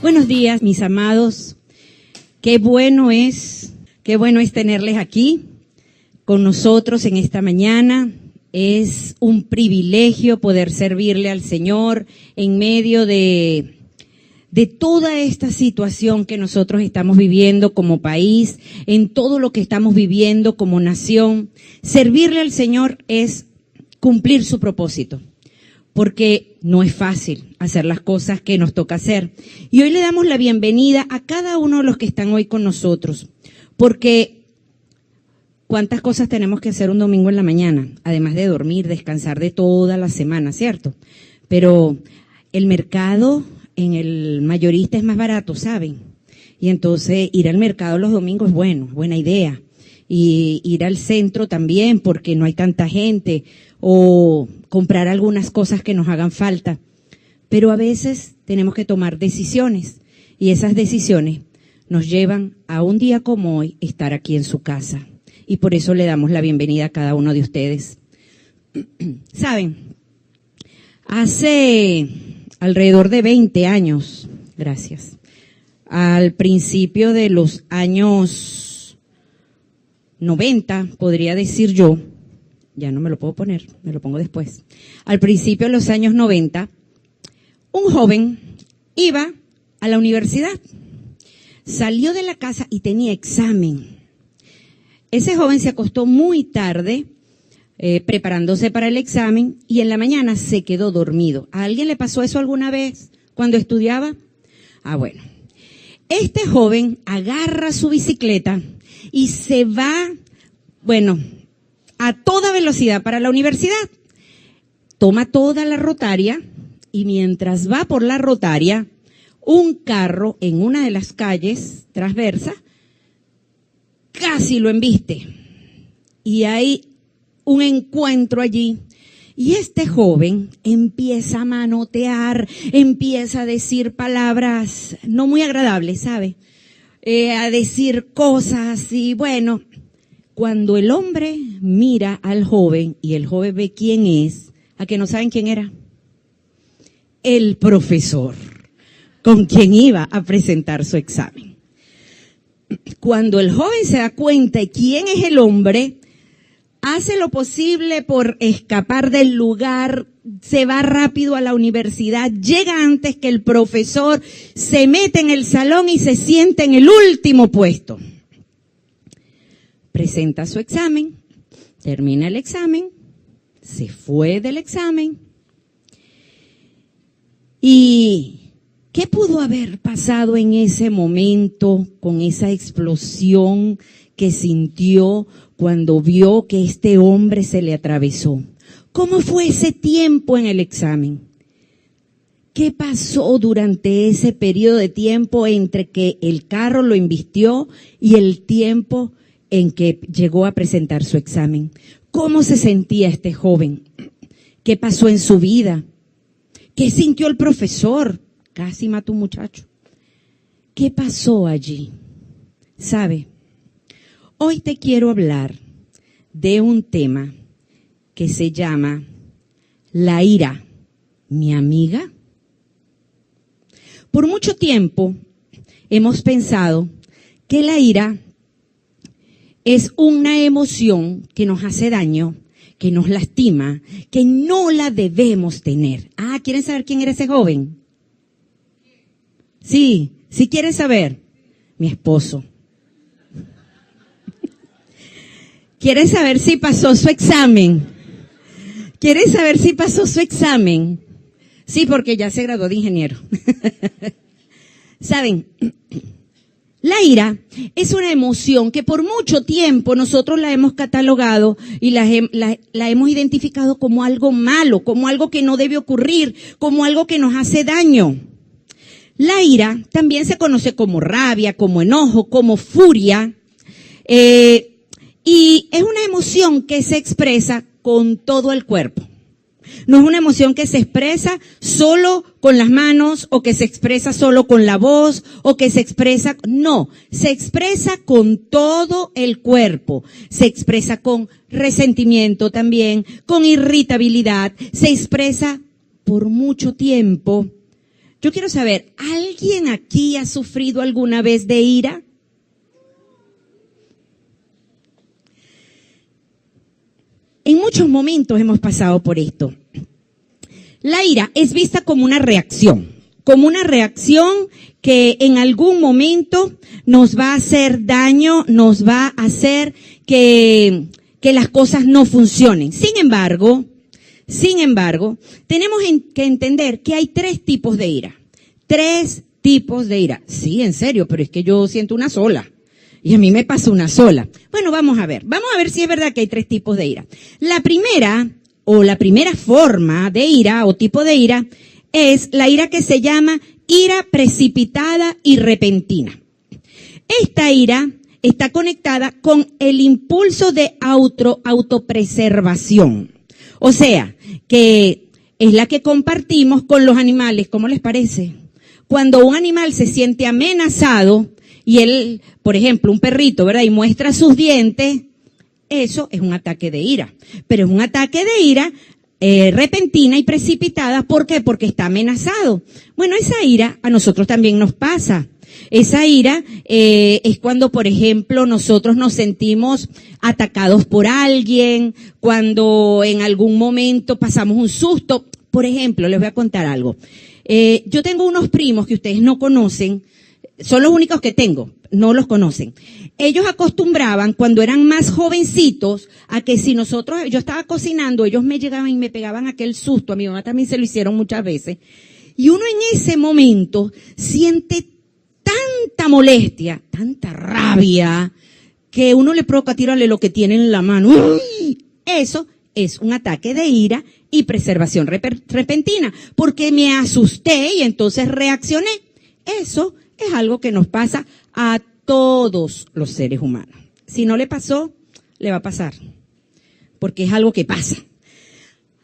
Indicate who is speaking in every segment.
Speaker 1: Buenos días, mis amados. Qué bueno es tenerles aquí con nosotros en esta mañana. Es un privilegio poder servirle al Señor en medio de toda esta situación que nosotros estamos viviendo como país, en todo lo que estamos viviendo como nación. Servirle al Señor es cumplir su propósito, porque no es fácil hacer las cosas que nos toca hacer. Y hoy le damos la bienvenida a cada uno de los que están hoy con nosotros, porque ¿cuántas cosas tenemos que hacer un domingo en la mañana? Además de dormir, descansar de toda la semana, ¿cierto? Pero el mercado en el mayorista es más barato, ¿saben? Y entonces ir al mercado los domingos es buena idea. Y ir al centro también, porque no hay tanta gente, o comprar algunas cosas que nos hagan falta. Pero a veces tenemos que tomar decisiones, y esas decisiones nos llevan a un día como hoy estar aquí en su casa. Y por eso le damos la bienvenida a cada uno de ustedes. ¿Saben? Hace alrededor de 20 años, gracias, al principio de los años 90, podría decir yo, ya no me lo puedo poner, me lo pongo después. Al principio de los años 90, un joven iba a la universidad, salió de la casa y tenía examen. Ese joven se acostó muy tarde, preparándose para el examen, y en la mañana se quedó dormido. ¿A alguien le pasó eso alguna vez cuando estudiaba? Bueno. Este joven agarra su bicicleta y se va, a toda velocidad para la universidad. Toma toda la rotaria y mientras va por la rotaria, un carro en una de las calles transversas casi lo embiste. Y hay un encuentro allí. Y este joven empieza a manotear, empieza a decir palabras no muy agradables, ¿sabe? A decir cosas y cuando el hombre mira al joven y el joven ve quién es, ¿a que no saben quién era? El profesor con quien iba a presentar su examen. Cuando el joven se da cuenta de quién es el hombre, hace lo posible por escapar del lugar, se va rápido a la universidad, llega antes que el profesor, se mete en el salón y se sienta en el último puesto. Presenta su examen, termina el examen, se fue del examen. ¿Y qué pudo haber pasado en ese momento con esa explosión que sintió cuando vio que este hombre se le atravesó? ¿Cómo fue ese tiempo en el examen? ¿Qué pasó durante ese periodo de tiempo entre que el carro lo embistió y el tiempo en que llegó a presentar su examen? ¿Cómo se sentía este joven? ¿Qué pasó en su vida? ¿Qué sintió el profesor? Casi mató a un muchacho. ¿Qué pasó allí? ¿Sabe? Hoy te quiero hablar de un tema que se llama la ira, mi amiga. Por mucho tiempo hemos pensado que la ira es una emoción que nos hace daño, que nos lastima, que no la debemos tener. ¿Quieren saber quién era ese joven? Sí quieren saber. Mi esposo. ¿Quieren saber si pasó su examen? ¿Quieren saber si pasó su examen? Sí, porque ya se graduó de ingeniero. ¿Saben? La ira es una emoción que por mucho tiempo nosotros la hemos catalogado y la hemos identificado como algo malo, como algo que no debe ocurrir, como algo que nos hace daño. La ira también se conoce como rabia, como enojo, como furia, y es una emoción que se expresa con todo el cuerpo. No es una emoción que se expresa solo con las manos o que se expresa solo con la voz o que se expresa, no, se expresa con todo el cuerpo, se expresa con resentimiento también, con irritabilidad, se expresa por mucho tiempo. Yo quiero saber, ¿alguien aquí ha sufrido alguna vez de ira? En muchos momentos hemos pasado por esto. La ira es vista como una reacción que en algún momento nos va a hacer daño, nos va a hacer que las cosas no funcionen. Sin embargo, tenemos que entender que hay 3 tipos de ira. 3 tipos de ira. Sí, en serio, pero es que yo siento una sola. Y a mí me pasa una sola. Bueno, vamos a ver si es verdad que hay 3 tipos de ira. La primera forma de ira o tipo de ira es la ira que se llama ira precipitada y repentina. Esta ira está conectada con el impulso de autopreservación. O sea, que es la que compartimos con los animales. ¿Cómo les parece? Cuando un animal se siente amenazado y él, por ejemplo, un perrito, ¿verdad? Y muestra sus dientes, eso es un ataque de ira. Pero es un ataque de ira repentina y precipitada. ¿Por qué? Porque está amenazado. Bueno, esa ira a nosotros también nos pasa. Esa ira es cuando, por ejemplo, nosotros nos sentimos atacados por alguien, cuando en algún momento pasamos un susto. Por ejemplo, les voy a contar algo. Yo tengo unos primos que ustedes no conocen, son los únicos que tengo, no los conocen. Ellos acostumbraban, cuando eran más jovencitos, a que si yo estaba cocinando, ellos me llegaban y me pegaban aquel susto. A mi mamá también se lo hicieron muchas veces. Y uno en ese momento siente tanta molestia, tanta rabia, que uno le provoca tirarle lo que tiene en la mano. ¡Uy! Eso es un ataque de ira y preservación repentina, porque me asusté y entonces reaccioné. Eso es algo que nos pasa a todos los seres humanos. Si no le pasó, le va a pasar, porque es algo que pasa.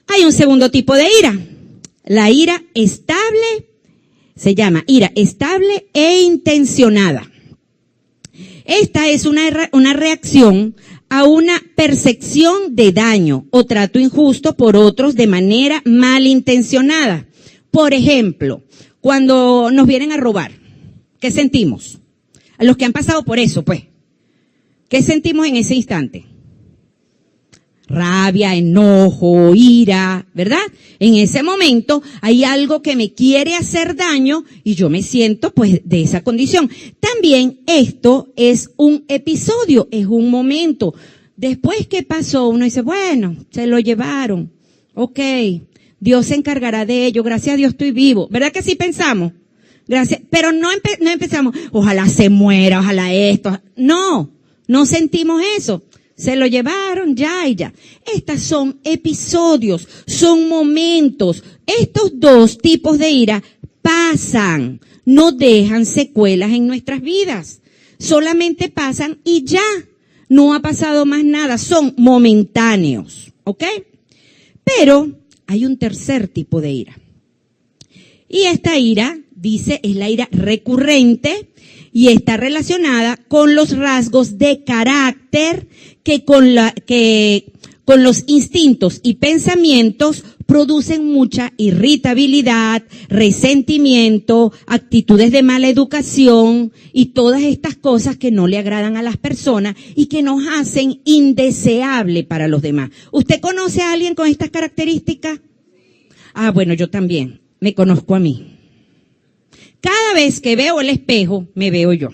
Speaker 1: Hay un segundo tipo de ira, la ira estable. Se llama ira estable e intencionada. Esta es una reacción a una percepción de daño o trato injusto por otros de manera malintencionada. Por ejemplo, cuando nos vienen a robar, ¿qué sentimos? A los que han pasado por eso, pues, ¿qué sentimos en ese instante? Rabia, enojo, ira, ¿verdad? En ese momento hay algo que me quiere hacer daño y yo me siento pues de esa condición. También esto es un episodio, es un momento. Después que pasó, uno dice, bueno, se lo llevaron. Ok, Dios se encargará de ello, gracias a Dios estoy vivo. ¿Verdad que sí pensamos? Gracias, pero no empezamos, ojalá se muera, ojalá esto. No sentimos eso. Se lo llevaron ya y ya. Estas son episodios, son momentos. Estos 2 tipos de ira pasan, no dejan secuelas en nuestras vidas. Solamente pasan y ya. No ha pasado más nada, son momentáneos, ¿ok? Pero hay un tercer tipo de ira. Y esta ira, dice, es la ira recurrente y está relacionada con los rasgos de carácter que con los instintos y pensamientos producen mucha irritabilidad, resentimiento, actitudes de mala educación y todas estas cosas que no le agradan a las personas y que nos hacen indeseable para los demás. ¿Usted conoce a alguien con estas características? Ah, bueno, yo también. Me conozco a mí. Cada vez que veo el espejo, me veo yo.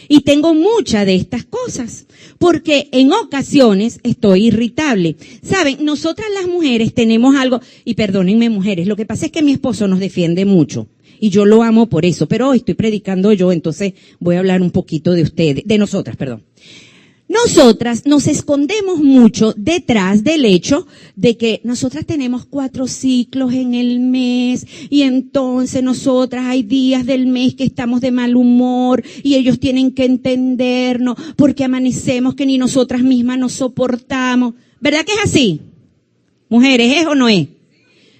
Speaker 1: Y tengo muchas de estas cosas, porque en ocasiones estoy irritable. Saben, nosotras las mujeres tenemos algo, y perdónenme mujeres, lo que pasa es que mi esposo nos defiende mucho. Y yo lo amo por eso, pero hoy estoy predicando yo, entonces voy a hablar un poquito de ustedes, de nosotras, perdón. Nosotras nos escondemos mucho detrás del hecho de que nosotras tenemos 4 ciclos en el mes y entonces nosotras hay días del mes que estamos de mal humor y ellos tienen que entendernos porque amanecemos que ni nosotras mismas nos soportamos. ¿Verdad que es así? Mujeres, ¿es o no es?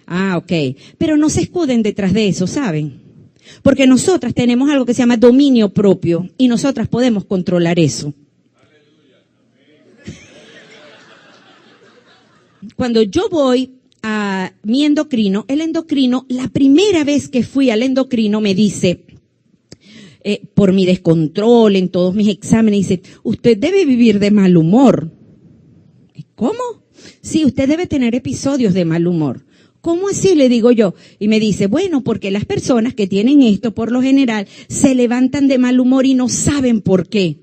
Speaker 1: Ah, ok. Pero no se escuden detrás de eso, ¿saben? Porque nosotras tenemos algo que se llama dominio propio y nosotras podemos controlar eso. Cuando yo voy a mi endocrino, el endocrino, la primera vez que fui al endocrino me dice, por mi descontrol en todos mis exámenes, dice, usted debe vivir de mal humor. ¿Cómo? Sí, usted debe tener episodios de mal humor. ¿Cómo así? Le digo yo. Y me dice, bueno, porque las personas que tienen esto, por lo general, se levantan de mal humor y no saben por qué.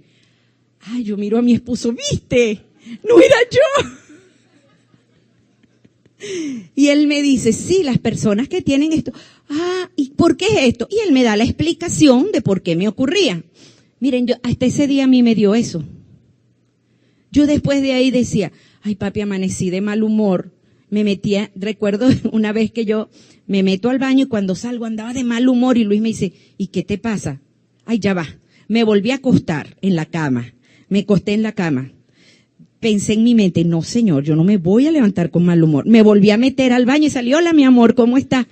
Speaker 1: Ay, yo miro a mi esposo, ¿viste? No era yo. Y él me dice, sí, las personas que tienen esto. Ah, ¿y por qué es esto? Y él me da la explicación de por qué me ocurría. Miren, yo hasta ese día a mí me dio eso. Yo después de ahí decía, ay papi, amanecí de mal humor. Me metía, recuerdo una vez que yo me meto al baño y cuando salgo andaba de mal humor y Luis me dice, ¿y qué te pasa? Ay, ya va. Me volví a acostar en la cama. Me acosté en la cama. Pensé en mi mente, no señor, yo no me voy a levantar con mal humor. Me volví a meter al baño y salí, hola mi amor, ¿cómo estás?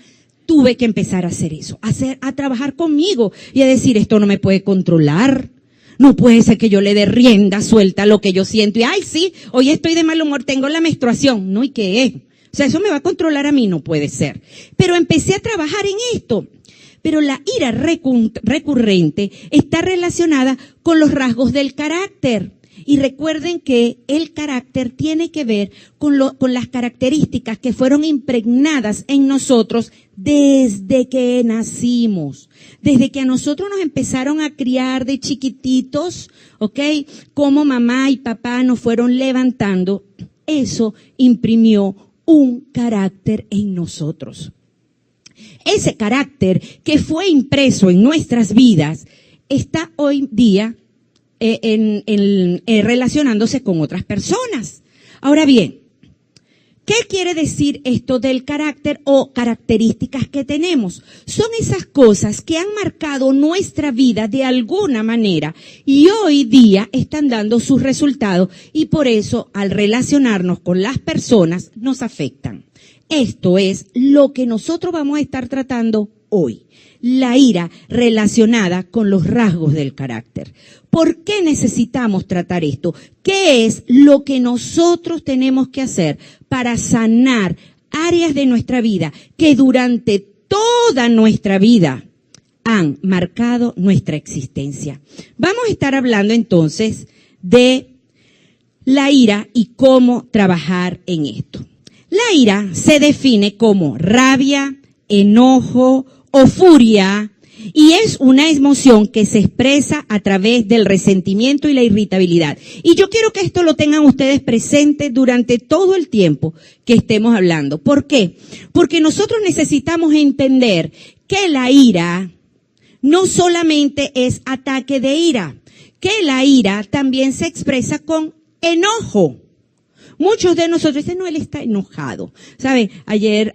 Speaker 1: Tuve que empezar a hacer eso, a trabajar conmigo y a decir, esto no me puede controlar. No puede ser que yo le dé rienda suelta a lo que yo siento y, ay sí, hoy estoy de mal humor, tengo la menstruación. No, ¿y qué es? O sea, eso me va a controlar a mí, no puede ser. Pero empecé a trabajar en esto. Pero la ira recurrente está relacionada con los rasgos del carácter. Y recuerden que el carácter tiene que ver con las características que fueron impregnadas en nosotros desde que nacimos. Desde que a nosotros nos empezaron a criar de chiquititos, ¿ok? Como mamá y papá nos fueron levantando, eso imprimió un carácter en nosotros. Ese carácter que fue impreso en nuestras vidas está hoy día relacionándose con otras personas. Ahora bien, ¿qué quiere decir esto del carácter o características que tenemos? Son esas cosas que han marcado nuestra vida de alguna manera y hoy día están dando sus resultados y por eso al relacionarnos con las personas nos afectan. Esto es lo que nosotros vamos a estar tratando hoy. La ira relacionada con los rasgos del carácter. ¿Por qué necesitamos tratar esto? ¿Qué es lo que nosotros tenemos que hacer para sanar áreas de nuestra vida que durante toda nuestra vida han marcado nuestra existencia? Vamos a estar hablando entonces de la ira y cómo trabajar en esto. La ira se define como rabia, enojo o furia y es una emoción que se expresa a través del resentimiento y la irritabilidad. Y yo quiero que esto lo tengan ustedes presente durante todo el tiempo que estemos hablando. ¿Por qué? Porque nosotros necesitamos entender que la ira no solamente es ataque de ira, que la ira también se expresa con enojo. Muchos de nosotros dicen, no, él está enojado. ¿Sabe? Ayer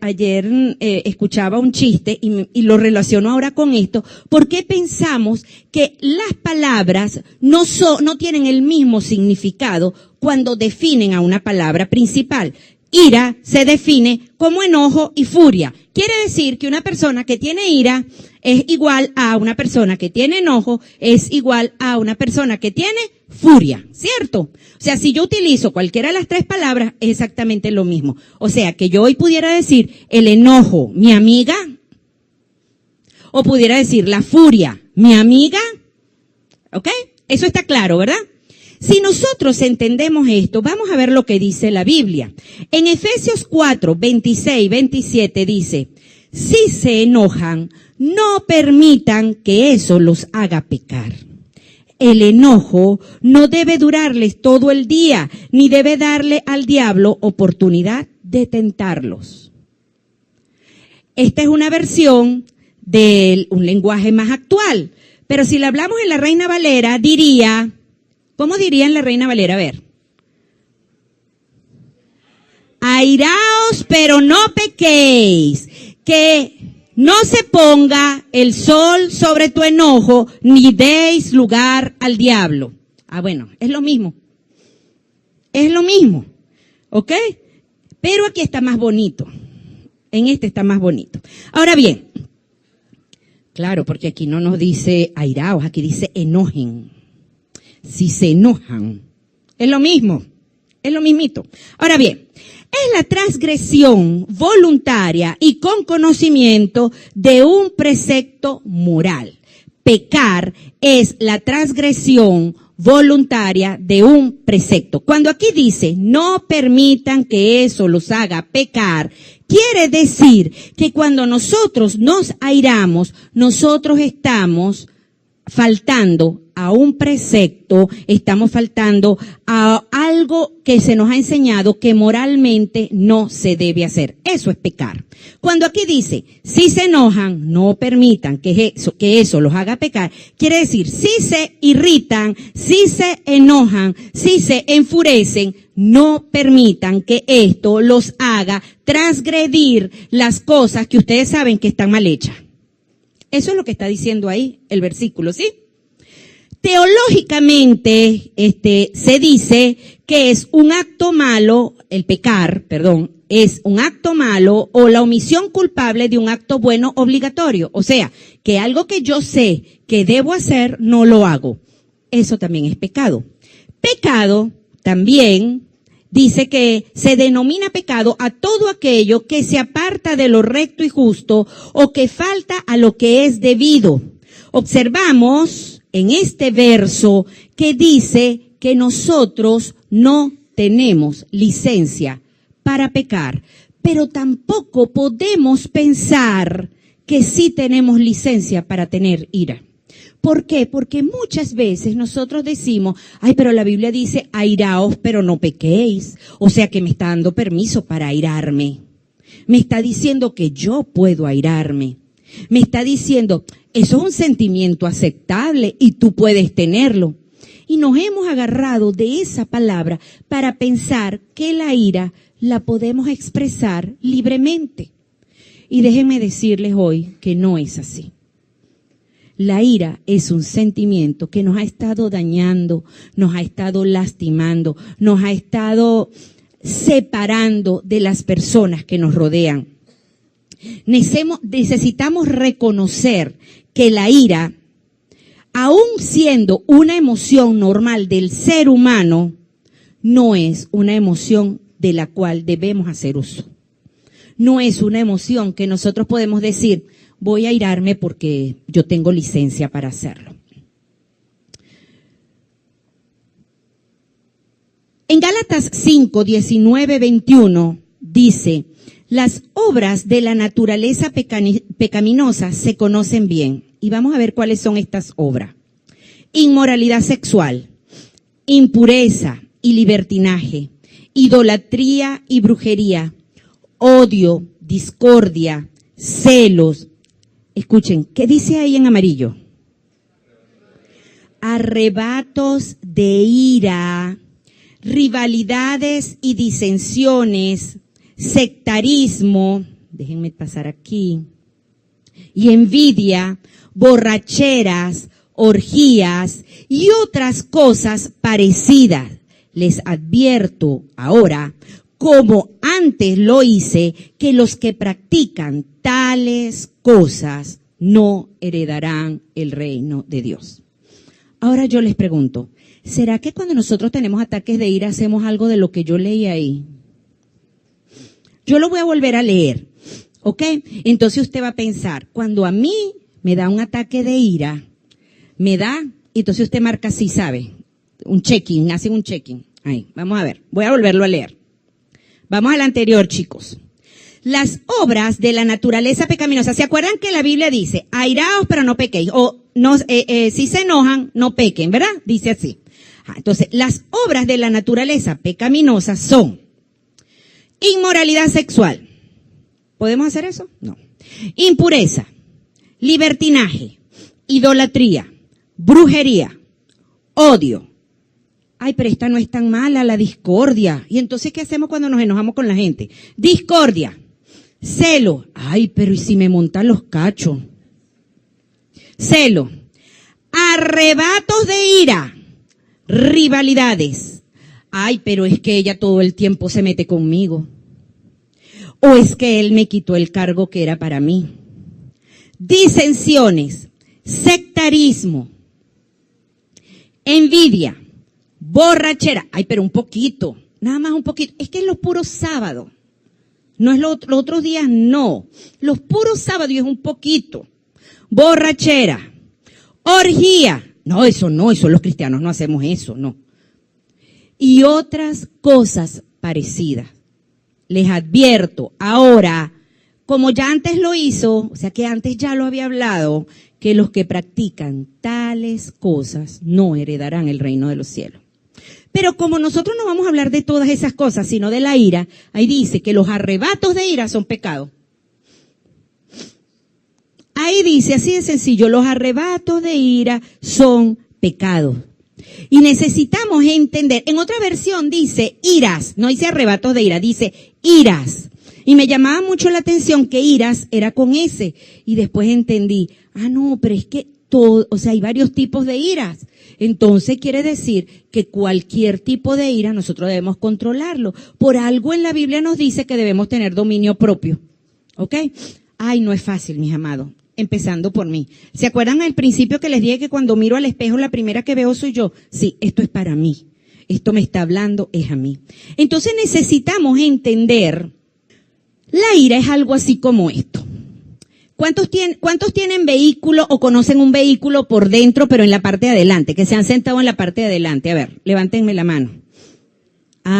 Speaker 1: escuchaba un chiste y lo relaciono ahora con esto. ¿Por qué pensamos que las palabras no tienen el mismo significado cuando definen a una palabra principal? Ira se define como enojo y furia. Quiere decir que una persona que tiene ira es igual a una persona que tiene enojo, es igual a una persona que tiene furia, ¿cierto? O sea, si yo utilizo cualquiera de las 3 palabras, es exactamente lo mismo. O sea, que yo hoy pudiera decir el enojo, mi amiga, o pudiera decir la furia, mi amiga, ¿ok? Eso está claro, ¿verdad? Si nosotros entendemos esto, vamos a ver lo que dice la Biblia. En Efesios 4, 26, 27 dice, si se enojan, no permitan que eso los haga pecar. El enojo no debe durarles todo el día, ni debe darle al diablo oportunidad de tentarlos. Esta es una versión de un lenguaje más actual. Pero si le hablamos en la Reina Valera, diría, ¿cómo diría en la Reina Valera? A ver. Airaos, pero no pequéis, que no se ponga el sol sobre tu enojo, ni deis lugar al diablo. Ah, bueno, es lo mismo. Es lo mismo, ¿ok? Pero aquí está más bonito. En este está más bonito. Ahora bien, claro, porque aquí no nos dice airaos, aquí dice enojen. Si se enojan, es lo mismo, es lo mismito. Ahora bien, es la transgresión voluntaria y con conocimiento de un precepto moral. Pecar es la transgresión voluntaria de un precepto. Cuando aquí dice, no permitan que eso los haga pecar, quiere decir que cuando nosotros nos airamos, nosotros estamos faltando a un precepto, estamos faltando a algo que se nos ha enseñado que moralmente no se debe hacer. Eso es pecar. Cuando aquí dice, si se enojan, no permitan que eso los haga pecar, quiere decir, si se irritan, si se enojan, si se enfurecen, no permitan que esto los haga transgredir las cosas que ustedes saben que están mal hechas. Eso es lo que está diciendo ahí el versículo, ¿sí? Teológicamente, se dice que es un acto malo, el pecar, perdón, es un acto malo o la omisión culpable de un acto bueno obligatorio. O sea, que algo que yo sé que debo hacer, no lo hago. Eso también es pecado. Pecado también dice que se denomina pecado a todo aquello que se aparta de lo recto y justo o que falta a lo que es debido. Observamos en este verso que dice que nosotros no tenemos licencia para pecar, pero tampoco podemos pensar que sí tenemos licencia para tener ira. ¿Por qué? Porque muchas veces nosotros decimos, ay, pero la Biblia dice, airaos, pero no pequéis. O sea que me está dando permiso para airarme. Me está diciendo que yo puedo airarme. Me está diciendo, eso es un sentimiento aceptable y tú puedes tenerlo. Y nos hemos agarrado de esa palabra para pensar que la ira la podemos expresar libremente. Y déjenme decirles hoy que no es así. La ira es un sentimiento que nos ha estado dañando, nos ha estado lastimando, nos ha estado separando de las personas que nos rodean. Necesitamos reconocer que la ira, aun siendo una emoción normal del ser humano, no es una emoción de la cual debemos hacer uso. No es una emoción que nosotros podemos decir, voy a airarme porque yo tengo licencia para hacerlo. En Gálatas 5, 19, 21 dice, las obras de la naturaleza pecaminosa se conocen bien. Y vamos a ver cuáles son estas obras. Inmoralidad sexual, impureza y libertinaje, idolatría y brujería, odio, discordia, celos. Escuchen, ¿qué dice ahí en amarillo? Arrebatos de ira, rivalidades y disensiones, sectarismo, déjenme pasar aquí, y envidia, borracheras, orgías y otras cosas parecidas. Les advierto ahora, como antes lo hice, que los que practican tales cosas no heredarán el reino de Dios. Ahora yo les pregunto, ¿será que cuando nosotros tenemos ataques de ira hacemos algo de lo que yo leí ahí? Yo lo voy a volver a leer, ¿ok? Entonces usted va a pensar, cuando a mí me da un ataque de ira, me da, entonces usted marca así, ¿sabe? Un check-in, hacen un check-in. Ahí, vamos a ver, voy a volverlo a leer. Vamos al anterior, chicos. Las obras de la naturaleza pecaminosa. ¿Se acuerdan que la Biblia dice, airaos pero no pequéis? O no, si se enojan, no pequen, ¿verdad? Dice así. Entonces, las obras de la naturaleza pecaminosa son inmoralidad sexual. ¿Podemos hacer eso? No. Impureza, libertinaje, idolatría, brujería, odio. Ay, pero esta no es tan mala, la discordia. ¿Y entonces qué hacemos cuando nos enojamos con la gente? Discordia, celo. Ay, pero ¿y si me montan los cachos? Celo, arrebatos de ira, rivalidades. Ay, pero es que ella todo el tiempo se mete conmigo. O es que él me quitó el cargo que era para mí. Disensiones, sectarismo, envidia, borrachera. Ay, pero un poquito, nada más un poquito. Es que es los puros sábados. No es los otros días, no. Los puros sábados es un poquito. Borrachera, orgía. No, eso los cristianos no hacemos eso, no. Y otras cosas parecidas. Les advierto, ahora, como ya antes lo hizo, o sea que antes ya lo había hablado, que los que practican tales cosas no heredarán el reino de los cielos. Pero como nosotros no vamos a hablar de todas esas cosas, sino de la ira, ahí dice que los arrebatos de ira son pecado. Ahí dice, así de sencillo, los arrebatos de ira son pecados. Y necesitamos entender, en otra versión dice iras, no dice arrebatos de ira, dice iras. Y me llamaba mucho la atención que iras era con S. Y después entendí, no, pero es que todo, o sea, hay varios tipos de iras. Entonces quiere decir que cualquier tipo de ira nosotros debemos controlarlo. Por algo en la Biblia nos dice que debemos tener dominio propio. ¿Ok? Ay, no es fácil, mis amados. Empezando por mí. ¿Se acuerdan al principio que les dije que cuando miro al espejo la primera que veo soy yo? Sí, esto es para mí. Esto me está hablando, es a mí. Entonces necesitamos entender, la ira es algo así como esto. ¿Cuántos tienen vehículo o conocen un vehículo por dentro pero en la parte de adelante? Que se han sentado en la parte de adelante. A ver, levántenme la mano.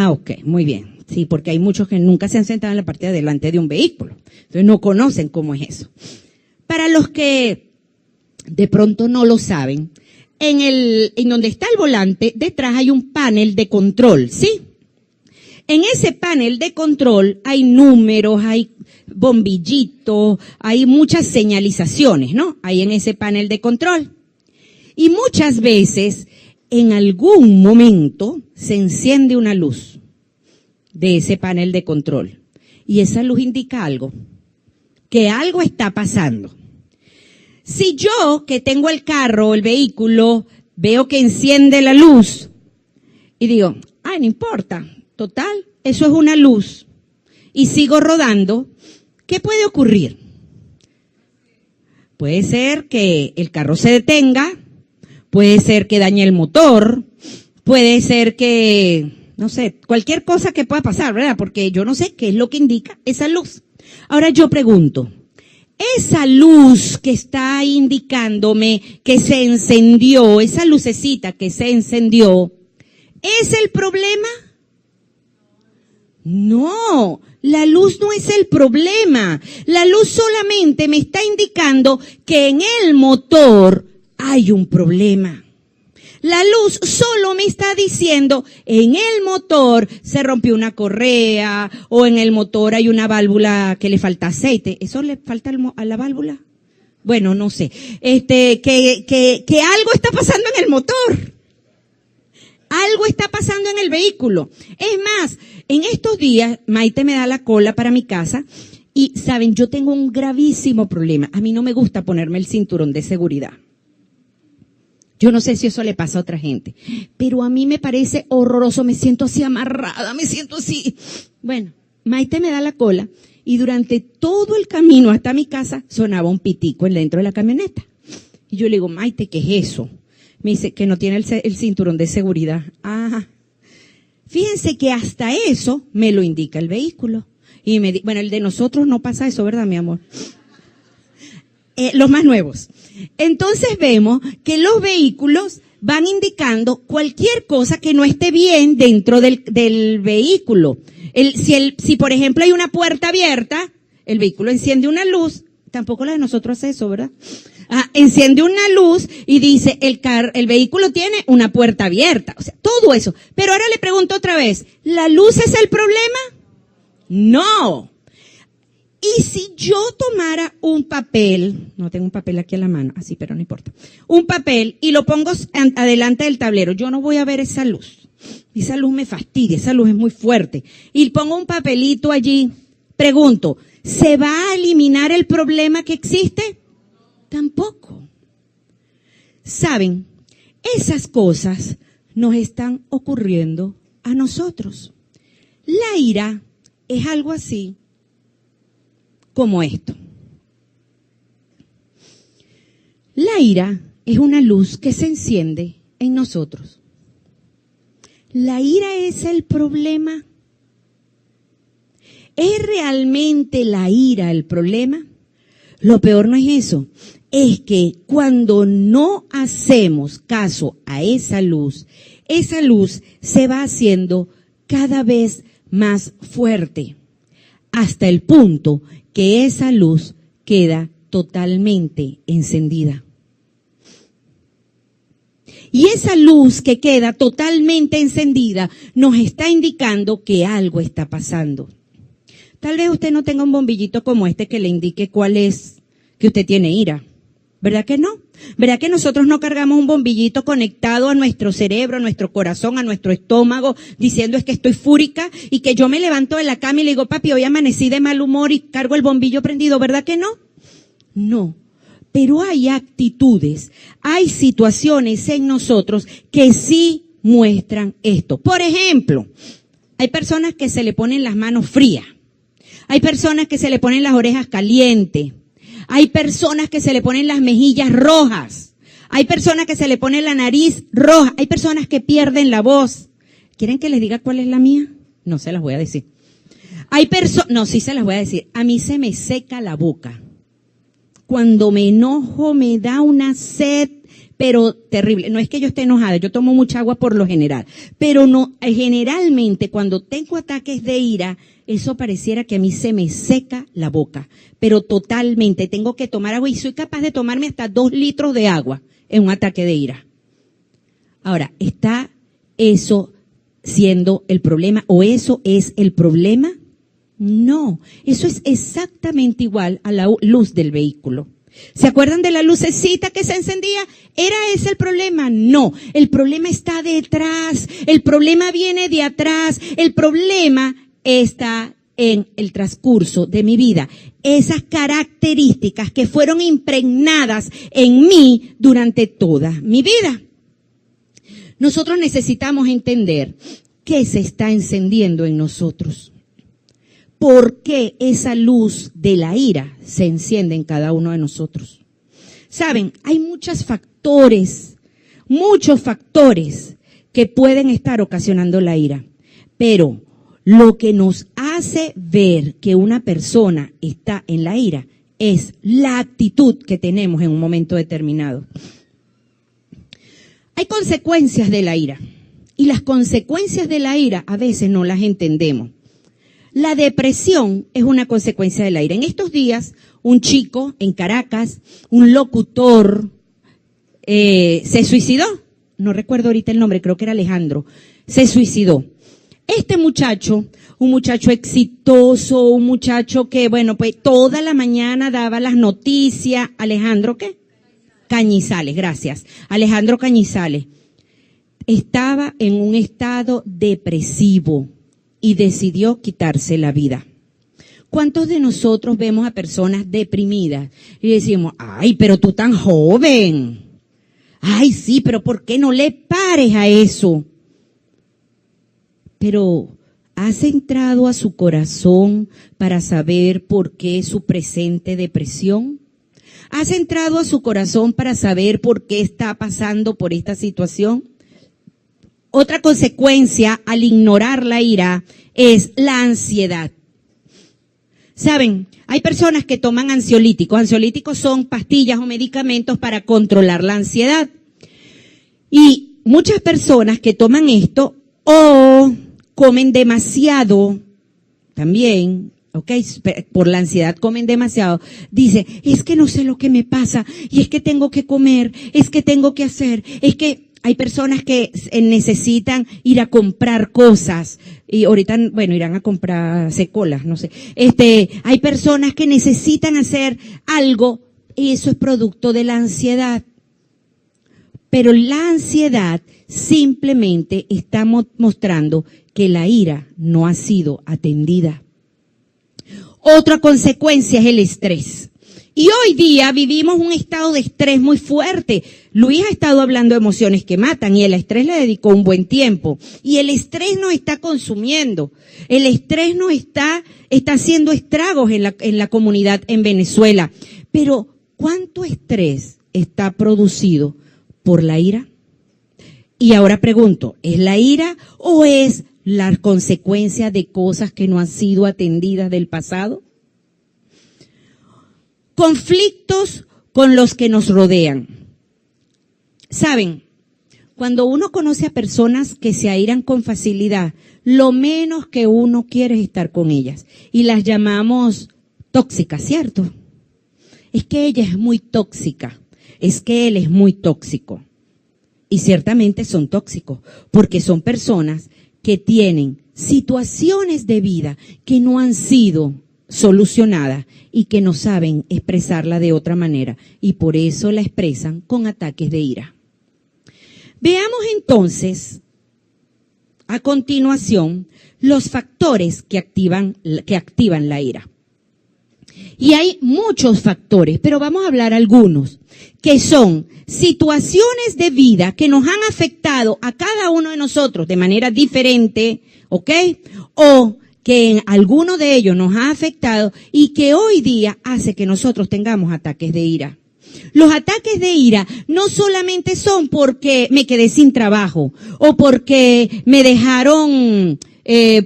Speaker 1: Ok, muy bien. Sí, porque hay muchos que nunca se han sentado en la parte de adelante de un vehículo. Entonces no conocen cómo es eso. Para los que de pronto no lo saben, en donde está el volante, detrás hay un panel de control, ¿sí? En ese panel de control hay números, hay bombillitos, hay muchas señalizaciones, ¿no? Ahí en ese panel de control. Y muchas veces, en algún momento, se enciende una luz de ese panel de control. Y esa luz indica algo. Que algo está pasando. Si yo, que tengo el carro, el vehículo, veo que enciende la luz y digo, no importa, total, eso es una luz, y sigo rodando, ¿qué puede ocurrir? Puede ser que el carro se detenga, puede ser que dañe el motor, puede ser que, no sé, cualquier cosa que pueda pasar, ¿verdad? Porque yo no sé qué es lo que indica esa luz. Ahora yo pregunto, esa luz que está indicándome que se encendió, esa lucecita que se encendió, ¿es el problema? No, la luz no es el problema. La luz solamente me está indicando que en el motor hay un problema. La luz solo me está diciendo, en el motor se rompió una correa, o en el motor hay una válvula que le falta aceite. ¿Eso le falta a la válvula? Bueno, no sé. Que algo está pasando en el motor. Algo está pasando en el vehículo. Es más, en estos días, Maite me da la cola para mi casa, y saben, yo tengo un gravísimo problema. A mí no me gusta ponerme el cinturón de seguridad. Yo no sé si eso le pasa a otra gente, pero a mí me parece horroroso, me siento así amarrada, me siento así. Bueno, Maite me da la cola y durante todo el camino hasta mi casa sonaba un pitico dentro de la camioneta. Y yo le digo, Maite, ¿qué es eso? Me dice que no tiene el cinturón de seguridad. Fíjense que hasta eso me lo indica el vehículo. Y bueno, el de nosotros no pasa eso, ¿verdad, mi amor? Los más nuevos. Entonces vemos que los vehículos van indicando cualquier cosa que no esté bien dentro del vehículo. Si por ejemplo hay una puerta abierta, el vehículo enciende una luz, tampoco la de nosotros hace eso, ¿verdad? Enciende una luz y dice, el vehículo tiene una puerta abierta, o sea, todo eso. Pero ahora le pregunto otra vez, ¿la luz es el problema? No. Y si yo tomara un papel, no tengo un papel aquí a la mano, así, pero no importa, un papel y lo pongo adelante del tablero, yo no voy a ver esa luz. Esa luz me fastidia, esa luz es muy fuerte. Y pongo un papelito allí, pregunto, ¿se va a eliminar el problema que existe? Tampoco. ¿Saben? Esas cosas nos están ocurriendo a nosotros. La ira es algo así como esto. La ira es una luz que se enciende en nosotros. ¿La ira es el problema? ¿Es realmente la ira el problema? Lo peor no es eso, es que cuando no hacemos caso a esa luz se va haciendo cada vez más fuerte, hasta el punto que esa luz queda totalmente encendida. Y esa luz que queda totalmente encendida nos está indicando que algo está pasando. Tal vez usted no tenga un bombillito como este que le indique cuál es que usted tiene ira. ¿Verdad que no? ¿Verdad que nosotros no cargamos un bombillito conectado a nuestro cerebro, a nuestro corazón, a nuestro estómago, diciendo es que estoy fúrica y que yo me levanto de la cama y le digo, papi, hoy amanecí de mal humor y cargo el bombillo prendido? ¿Verdad que no? No. Pero hay actitudes, hay situaciones en nosotros que sí muestran esto. Por ejemplo, hay personas que se le ponen las manos frías. Hay personas que se le ponen las orejas calientes. Hay personas que se le ponen las mejillas rojas. Hay personas que se le pone la nariz roja. Hay personas que pierden la voz. ¿Quieren que les diga cuál es la mía? No se las voy a decir. No, sí se las voy a decir. A mí se me seca la boca. Cuando me enojo me da una sed, pero terrible. No es que yo esté enojada, yo tomo mucha agua por lo general. Pero no, generalmente cuando tengo ataques de ira, eso pareciera que a mí se me seca la boca. Pero totalmente, tengo que tomar agua y soy capaz de tomarme hasta 2 litros de agua en un ataque de ira. Ahora, ¿está eso siendo el problema o eso es el problema? No, eso es exactamente igual a la luz del vehículo. ¿Se acuerdan de la lucecita que se encendía? ¿Era ese el problema? No, el problema está detrás, el problema viene de atrás, el problema está en el transcurso de mi vida. Esas características que fueron impregnadas en mí durante toda mi vida. Nosotros necesitamos entender qué se está encendiendo en nosotros. ¿Por qué esa luz de la ira se enciende en cada uno de nosotros? Saben, hay muchos factores que pueden estar ocasionando la ira, pero lo que nos hace ver que una persona está en la ira es la actitud que tenemos en un momento determinado. Hay consecuencias de la ira, y las consecuencias de la ira a veces no las entendemos. La depresión es una consecuencia de la ira. En estos días, un chico en Caracas, un locutor, se suicidó. No recuerdo ahorita el nombre, creo que era Alejandro. Se suicidó. Este muchacho, un muchacho exitoso, un muchacho que, bueno, pues toda la mañana daba las noticias. ¿Alejandro qué? Cañizales, gracias. Alejandro Cañizales. Estaba en un estado depresivo y decidió quitarse la vida. ¿Cuántos de nosotros vemos a personas deprimidas y decimos, ay, pero tú tan joven? Ay, sí, pero ¿por qué no le pares a eso? Pero ¿has entrado a su corazón para saber por qué su presente depresión? ¿Has entrado a su corazón para saber por qué está pasando por esta situación? Otra consecuencia al ignorar la ira es la ansiedad. Saben, hay personas que toman ansiolíticos. Ansiolíticos son pastillas o medicamentos para controlar la ansiedad. Y muchas personas que toman esto o comen demasiado también, por la ansiedad comen demasiado, dice, es que no sé lo que me pasa y es que tengo que comer, es que tengo que hacer, es que Hay personas que necesitan ir a comprar cosas y ahorita, bueno, irán a comprarse colas, no sé. Hay personas que necesitan hacer algo y eso es producto de la ansiedad. Pero la ansiedad simplemente está mostrando que la ira no ha sido atendida. Otra consecuencia es el estrés. Y hoy día vivimos un estado de estrés muy fuerte. Luis ha estado hablando de emociones que matan y el estrés le dedicó un buen tiempo. Y el estrés nos está consumiendo. El estrés nos está haciendo estragos en la comunidad en Venezuela. Pero, ¿cuánto estrés está producido por la ira? Y ahora pregunto, ¿es la ira o es la consecuencia de cosas que no han sido atendidas del pasado? Conflictos con los que nos rodean. ¿Saben? Cuando uno conoce a personas que se airan con facilidad, lo menos que uno quiere es estar con ellas. Y las llamamos tóxicas, ¿cierto? Es que ella es muy tóxica. Es que él es muy tóxico. Y ciertamente son tóxicos, porque son personas que tienen situaciones de vida que no han sido solucionada y que no saben expresarla de otra manera y por eso la expresan con ataques de ira. Veamos entonces a continuación los factores que activan la ira. Y hay muchos factores, pero vamos a hablar algunos, que son situaciones de vida que nos han afectado a cada uno de nosotros de manera diferente, ¿ok? O que en alguno de ellos nos ha afectado y que hoy día hace que nosotros tengamos ataques de ira. Los ataques de ira no solamente son porque me quedé sin trabajo o porque me dejaron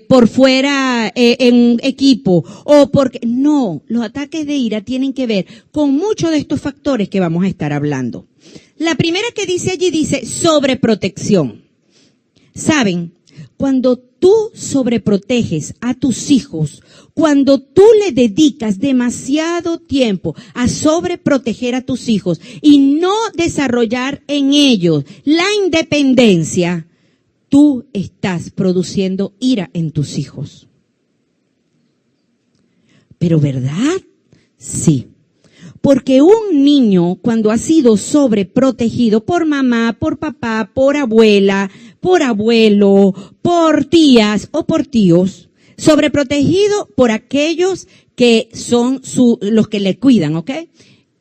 Speaker 1: por fuera en un equipo o porque no, los ataques de ira tienen que ver con muchos de estos factores que vamos a estar hablando. La primera que dice allí dice sobreprotección. ¿Saben? Cuando tú sobreproteges a tus hijos, cuando tú le dedicas demasiado tiempo a sobreproteger a tus hijos y no desarrollar en ellos la independencia, tú estás produciendo ira en tus hijos. ¿Pero verdad? Sí. Porque un niño, cuando ha sido sobreprotegido por mamá, por papá, por abuela, por abuelo, por tías o por tíos, sobreprotegido por aquellos que son los que le cuidan, ¿ok?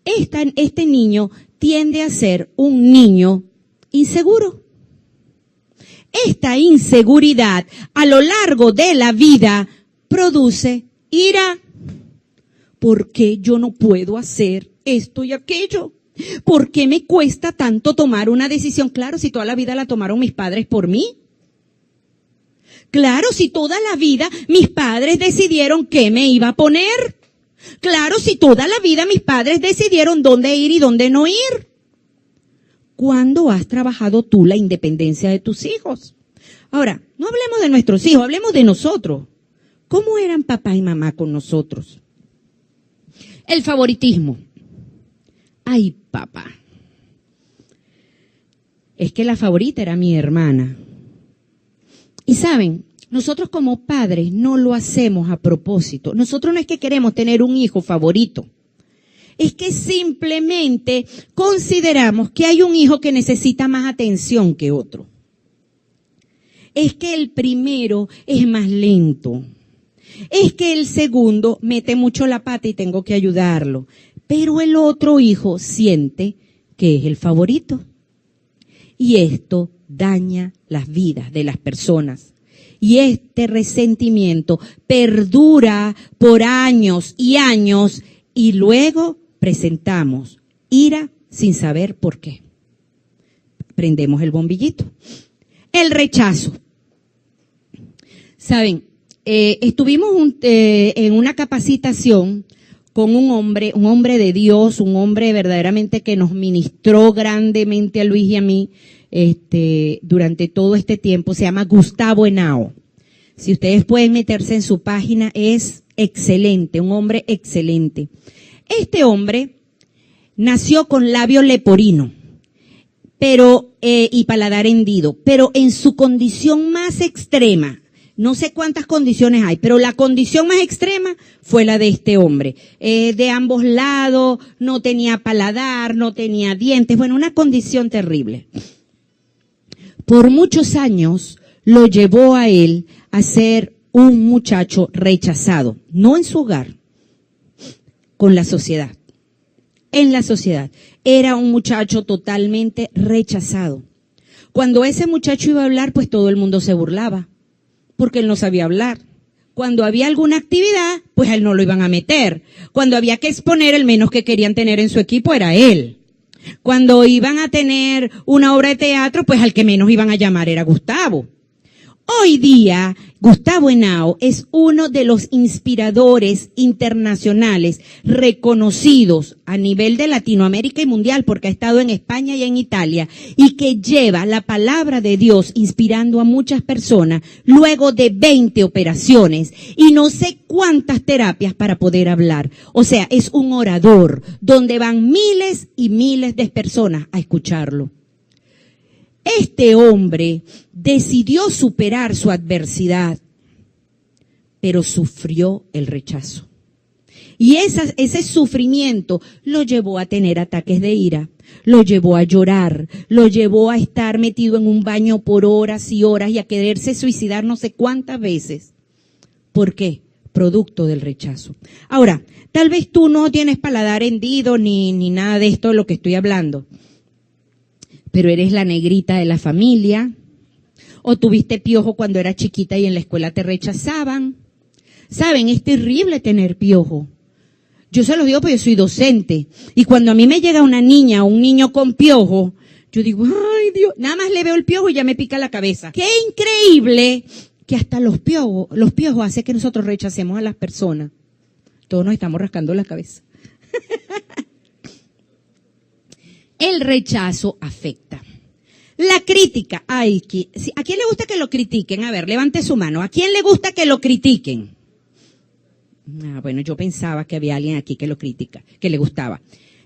Speaker 1: Este niño tiende a ser un niño inseguro. Esta inseguridad a lo largo de la vida produce ira. ¿Por qué yo no puedo hacer esto y aquello? ¿Por qué me cuesta tanto tomar una decisión? Claro, si toda la vida la tomaron mis padres por mí. Claro, si toda la vida mis padres decidieron qué me iba a poner. Claro, si toda la vida mis padres decidieron dónde ir y dónde no ir. ¿Cuándo has trabajado tú la independencia de tus hijos? Ahora, no hablemos de nuestros hijos, hablemos de nosotros. ¿Cómo eran papá y mamá con nosotros? El favoritismo. Ay, papá. Es que la favorita era mi hermana. Y saben, nosotros como padres no lo hacemos a propósito. Nosotros no es que queremos tener un hijo favorito. Es que simplemente consideramos que hay un hijo que necesita más atención que otro. Es que el primero es más lento. Es que el segundo mete mucho la pata y tengo que ayudarlo. Pero el otro hijo siente que es el favorito. Y esto daña las vidas de las personas. Y este resentimiento perdura por años y años y luego presentamos ira sin saber por qué. Prendemos el bombillito. El rechazo. Saben, estuvimos en una capacitación con un hombre de Dios, un hombre verdaderamente que nos ministró grandemente a Luis y a mí durante todo este tiempo. Se llama Gustavo Henao. Si ustedes pueden meterse en su página, es excelente, un hombre excelente. Este hombre nació con labio leporino, pero y paladar hendido, pero en su condición más extrema. No sé cuántas condiciones hay, pero la condición más extrema fue la de este hombre. De ambos lados, no tenía paladar, no tenía dientes, bueno, una condición terrible. Por muchos años lo llevó a él a ser un muchacho rechazado, no en su hogar, con la sociedad. En la sociedad. Era un muchacho totalmente rechazado. Cuando ese muchacho iba a hablar, pues todo el mundo se burlaba, porque él no sabía hablar. Cuando había alguna actividad, pues a él no lo iban a meter. Cuando había que exponer, el menos que querían tener en su equipo era él. Cuando iban a tener una obra de teatro, pues al que menos iban a llamar era Gustavo. Hoy día, Gustavo Henao es uno de los inspiradores internacionales reconocidos a nivel de Latinoamérica y mundial, porque ha estado en España y en Italia, y que lleva la palabra de Dios inspirando a muchas personas luego de 20 operaciones y no sé cuántas terapias para poder hablar. O sea, es un orador donde van miles y miles de personas a escucharlo. Este hombre decidió superar su adversidad, pero sufrió el rechazo. Y ese sufrimiento lo llevó a tener ataques de ira, lo llevó a llorar, lo llevó a estar metido en un baño por horas y horas y a quererse suicidar no sé cuántas veces. ¿Por qué? Producto del rechazo. Ahora, tal vez tú no tienes paladar hendido ni nada de esto de lo que estoy hablando, pero eres la negrita de la familia, o tuviste piojo cuando eras chiquita y en la escuela te rechazaban. Saben, es terrible tener piojo. Yo se los digo porque yo soy docente, y cuando a mí me llega una niña o un niño con piojo, yo digo, ay Dios, nada más le veo el piojo y ya me pica la cabeza. ¡Qué increíble! Que hasta los piojos hacen que nosotros rechacemos a las personas. Todos nos estamos rascando la cabeza. El rechazo afecta. La crítica, ¿a quién le gusta que lo critiquen? A ver, levante su mano. ¿A quién le gusta que lo critiquen? Bueno, yo pensaba que había alguien aquí que lo critica, que le gustaba.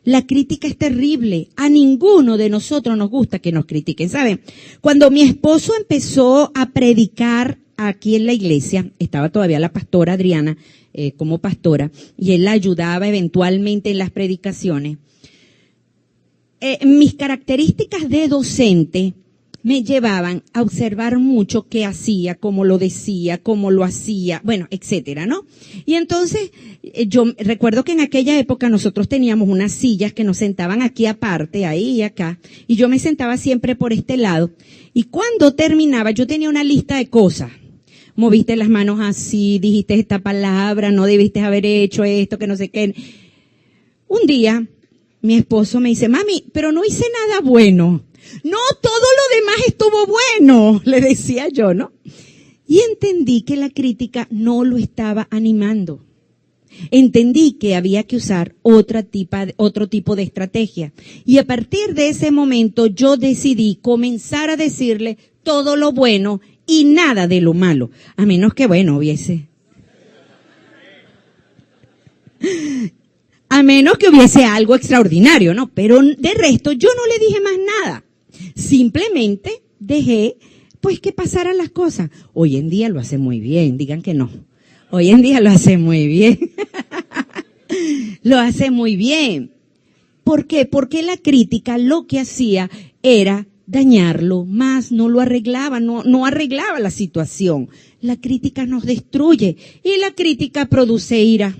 Speaker 1: La crítica es terrible. A ninguno de nosotros nos gusta que nos critiquen. ¿Saben? Cuando mi esposo empezó a predicar aquí en la iglesia, estaba todavía la pastora Adriana como pastora, y él la ayudaba eventualmente en las predicaciones. Mis características de docente me llevaban a observar mucho qué hacía, cómo lo decía, cómo lo hacía, bueno, etcétera, ¿no? Y entonces, yo recuerdo que en aquella época nosotros teníamos unas sillas que nos sentaban aquí aparte, ahí y acá, y yo me sentaba siempre por este lado, y cuando terminaba yo tenía una lista de cosas. Moviste las manos así, dijiste esta palabra, no debiste haber hecho esto, que no sé qué. Un día, mi esposo me dice, mami, pero no hice nada bueno. No, todo lo demás estuvo bueno, le decía yo, ¿no? Y entendí que la crítica no lo estaba animando. Entendí que había que usar otro tipo de estrategia. Y a partir de ese momento yo decidí comenzar a decirle todo lo bueno y nada de lo malo. A menos que, bueno, hubiese algo extraordinario, ¿no? Pero de resto yo no le dije más nada. Simplemente dejé, pues, que pasaran las cosas. Hoy en día lo hace muy bien, digan que no. Hoy en día lo hace muy bien. Lo hace muy bien. ¿Por qué? Porque la crítica lo que hacía era dañarlo más, no lo arreglaba, no arreglaba la situación. La crítica nos destruye y la crítica produce ira.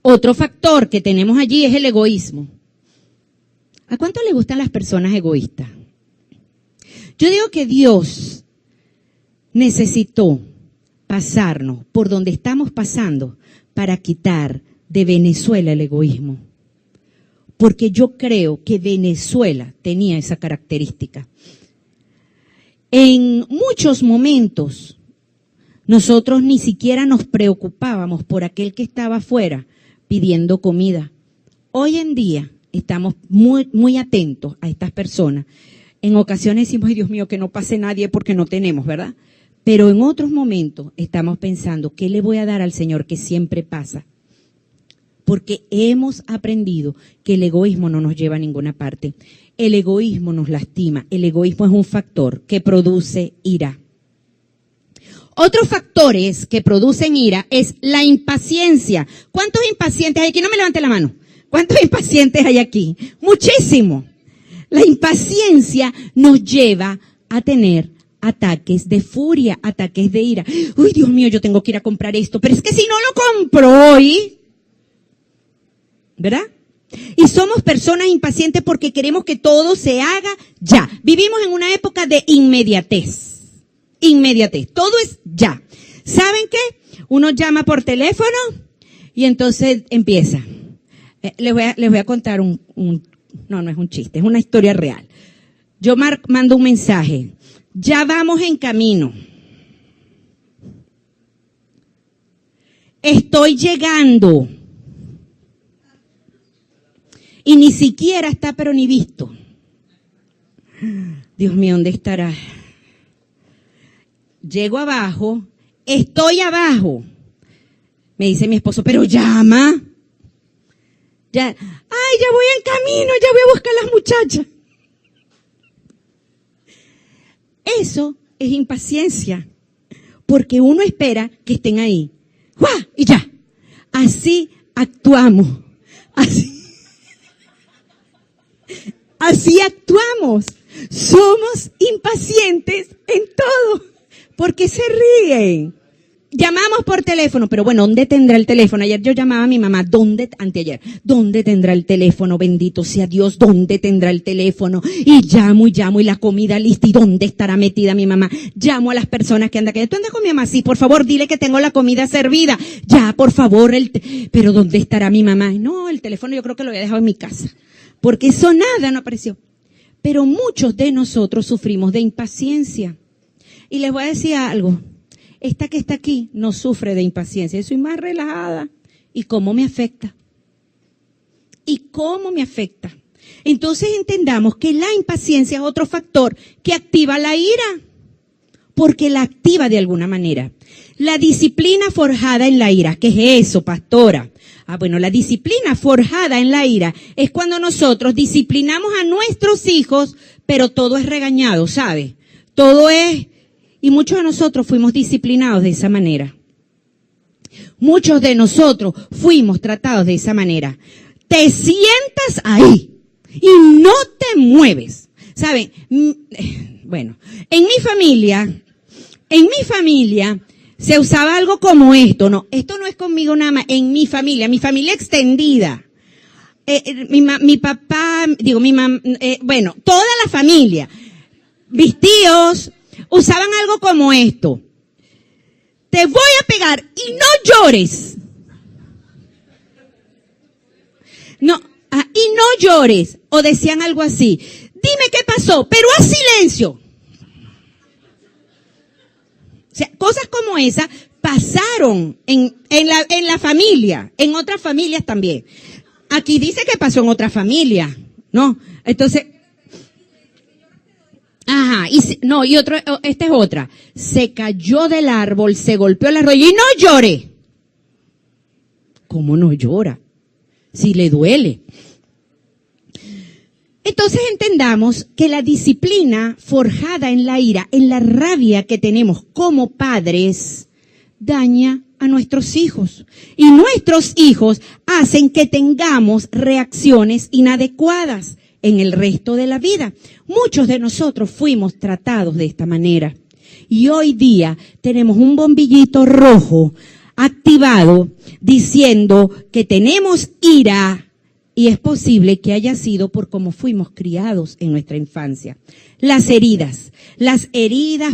Speaker 1: Otro factor que tenemos allí es el egoísmo. ¿A cuánto le gustan las personas egoístas? Yo digo que Dios necesitó pasarnos por donde estamos pasando para quitar de Venezuela el egoísmo. Porque yo creo que Venezuela tenía esa característica. En muchos momentos nosotros ni siquiera nos preocupábamos por aquel que estaba afuera pidiendo comida. Hoy en día estamos muy atentos a estas personas. En ocasiones decimos, ay Dios mío, que no pase nadie porque no tenemos, ¿verdad? Pero en otros momentos estamos pensando, ¿qué le voy a dar al Señor que siempre pasa? Porque hemos aprendido que el egoísmo no nos lleva a ninguna parte. El egoísmo nos lastima. El egoísmo es un factor que produce ira. Otros factores que producen ira es la impaciencia. ¿Cuántos impacientes hay aquí? No me levante la mano. ¿Cuántos impacientes hay aquí? Muchísimo. La impaciencia nos lleva a tener ataques de furia, ataques de ira. Uy, Dios mío, yo tengo que ir a comprar esto, pero es que si no lo compro hoy, ¿verdad? Y somos personas impacientes porque queremos que todo se haga ya. Vivimos en una época de inmediatez. Inmediatez. Todo es ya. ¿Saben qué? Uno llama por teléfono y entonces empieza. Les voy a contar no es un chiste, es una historia real. Yo mando un mensaje. Ya vamos en camino. Estoy llegando. Y ni siquiera está, pero ni visto. Dios mío, ¿dónde estará? Llego abajo, estoy abajo. Me dice mi esposo, pero llama. Ya voy en camino, ya voy a buscar a las muchachas. Eso es impaciencia, porque uno espera que estén ahí. ¡Guau! Y ya. Así actuamos. Así actuamos. Somos impacientes en todo. ¿Por qué se ríen? Llamamos por teléfono, pero bueno, ¿dónde tendrá el teléfono? Ayer yo llamaba a mi mamá, anteayer, ¿dónde tendrá el teléfono? Bendito sea Dios, ¿dónde tendrá el teléfono? Y llamo, y la comida lista, ¿y dónde estará metida mi mamá? Llamo a las personas que andan aquí, ¿tú andas con mi mamá? Sí, por favor, dile que tengo la comida servida. Ya, por favor, pero ¿dónde estará mi mamá? No, el teléfono yo creo que lo había dejado en mi casa, porque eso nada no apareció. Pero muchos de nosotros sufrimos de impaciencia. Y les voy a decir algo. Esta que está aquí no sufre de impaciencia. Yo soy más relajada. ¿Y cómo me afecta? Entonces entendamos que la impaciencia es otro factor que activa la ira. Porque la activa de alguna manera. La disciplina forjada en la ira. ¿Qué es eso, pastora? Bueno, la disciplina forjada en la ira es cuando nosotros disciplinamos a nuestros hijos, pero todo es regañado, ¿sabe? Todo es... Y muchos de nosotros fuimos disciplinados de esa manera. Muchos de nosotros fuimos tratados de esa manera. Te sientas ahí y no te mueves. ¿Saben? Bueno, en mi familia se usaba algo como esto. No, esto no es conmigo nada más. En mi familia extendida. Mi papá, bueno, toda la familia. Mis tíos usaban algo como esto. Te voy a pegar y no llores. No, y no llores. O decían algo así. Dime qué pasó, pero haz silencio. O sea, cosas como esas pasaron en la familia, en otras familias también. Aquí dice que pasó en otra familia, ¿no? Entonces, esta es otra. Se cayó del árbol, se golpeó la rodilla y no llore. ¿Cómo no llora? Si le duele. Entonces entendamos que la disciplina forjada en la ira, en la rabia que tenemos como padres, daña a nuestros hijos. Y nuestros hijos hacen que tengamos reacciones inadecuadas en el resto de la vida. Muchos de nosotros fuimos tratados de esta manera. Y hoy día tenemos un bombillito rojo activado diciendo que tenemos ira y es posible que haya sido por cómo fuimos criados en nuestra infancia. Las heridas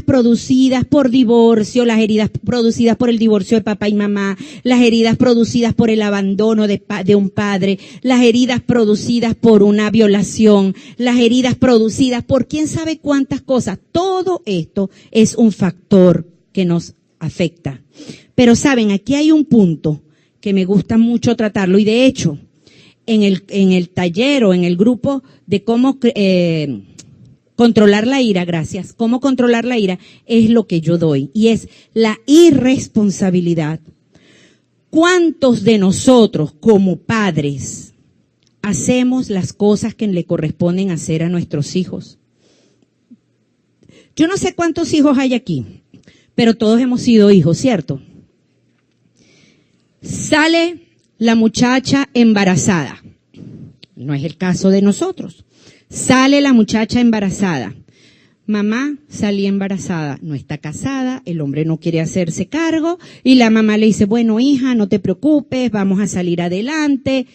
Speaker 1: producidas por divorcio, las heridas producidas por el divorcio de papá y mamá, las heridas producidas por el abandono de un padre, las heridas producidas por una violación, las heridas producidas por quién sabe cuántas cosas. Todo esto es un factor que nos afecta. Pero saben, aquí hay un punto que me gusta mucho tratarlo y de hecho, en el taller o en el grupo de cómo controlar la ira, cómo controlar la ira es lo que yo doy y es la irresponsabilidad. ¿Cuántos de nosotros como padres hacemos las cosas que le corresponden hacer a nuestros hijos. Yo no sé cuántos hijos hay aquí, pero todos hemos sido hijos, ¿cierto? Sale la muchacha embarazada. No es el caso de nosotros. Sale la muchacha embarazada. Mamá, salí embarazada. No está casada, el hombre no quiere hacerse cargo y la mamá le dice, bueno, hija, no te preocupes, vamos a salir adelante,